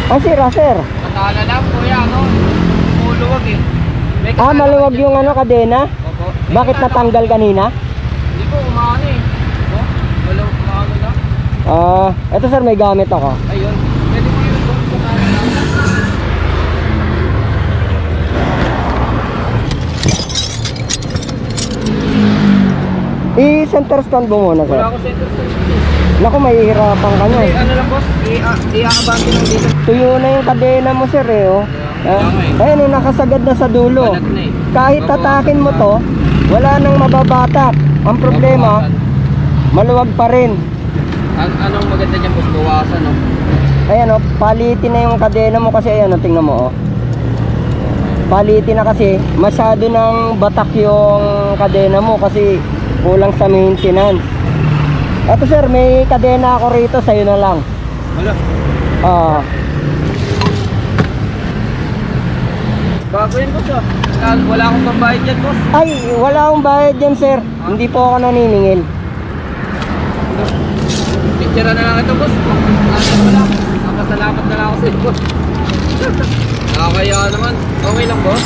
Ah, sira, sir. Matala lang kuya, ano? Muluwag eh. May Ah, kasalanan maluwag dyan. yung ano, kadena? Opo. May Bakit kasalanan- natanggal kanina? Hindi po, umaano eh. Oh, maluwag, umaano lang. Ah, eto sir, may gamit ako. Ayun. Pwede mo yun doon sa kanan lang. I-center stand mo muna, sir. Wala ako center stage. Naku, mahihirapan ka nyo. Hindi, ano lang boss, i-aabante lang dito. Tuyo na yung kadena mo, sir, eh, oh. Ayun, eh, nakasagad na sa dulo. Balat na eh. Kahit tatakin mo to, wala nang mababatak. Ang problema, maluwag pa rin. Anong maganda dyan boss, bawasan no? Ayan, oh, palitin na yung kadena mo kasi ayan, oh, tingnan mo, oh. Palitin na kasi masyado ng batak yung kadena mo kasi kulang sa maintenance. Eto sir, may kadena ako rito, sa'yo na lang. Wala. Ah, Bago yan boss ah. Wala akong pambayad dyan boss. ay, wala akong bayad dyan sir. Hindi po ako naniningil. Picture na lang ito boss. Ano mo lang. Napasalamat na lang ako sa iyo boss. Nakakaya naman. Okay lang boss.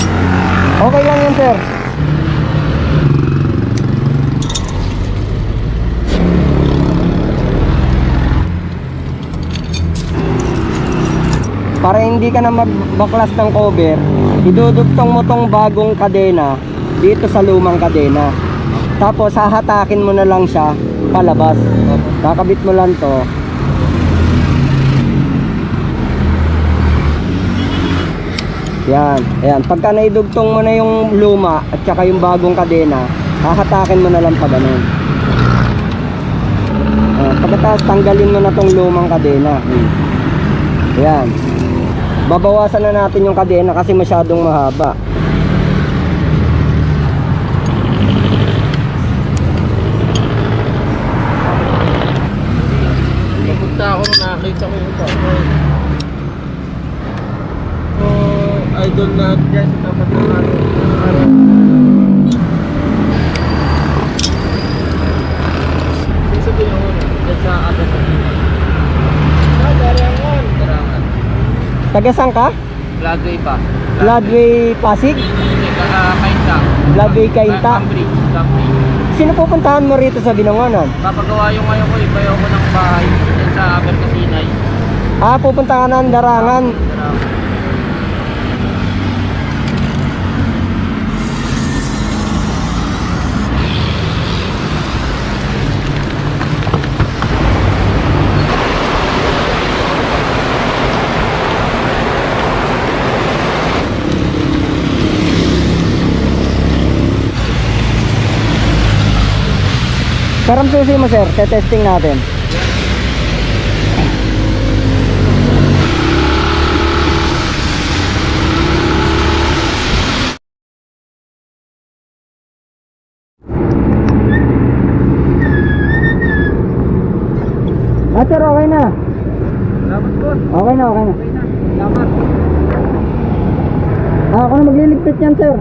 Okay lang yun sir. Para hindi ka na magbaklas ng cover, idudugtong mo tong bagong kadena dito sa lumang kadena. Tapos hahatakin mo na lang siya palabas. Kakabit mo lang to. Yan, ayan. Pagka naidugtong mo na yung luma at saka yung bagong kadena, hahatakin mo na lang pa ganun. Pagkatapos tanggalin mo na tong lumang kadena. Ayan. Babawasan na natin yung kadena kasi masyadong mahaba. Napunta ako nung nakakita ko yung idol na dyan sa tapat ng araw. Sabi mo dyan sa atin Darangan. Taga-saan ka? Floodway pa. Floodway Pasig? Kainta. Floodway Kainta? Cambridge. Sino pupuntahan mo rito sa Binangonan? Papagawa yung ngayon ko, ibayo ko ng bahay dyan sa Berkasinay. Ah, pupunta ka ng Darangan. Karam susi mo sir, testing natin. Ah sir, okay na. Salamat boss. Okay na, okay na. Salamat. Ah, ako na magliligpit yan sir.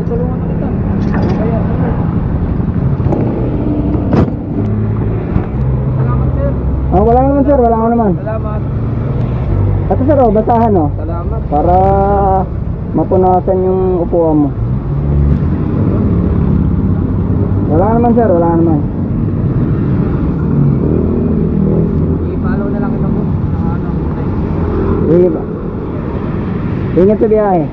Tutulungan na kita. Salamat sir. Ah, wala naman sir, wala naman. Salamat. Ito sir, oh, basahan oh. Salamat. Para mapunasan yung upuan mo. Wala naman sir, wala naman. I-follow na lang ito po. Ano? Sige ba? Ingat sa biyahe.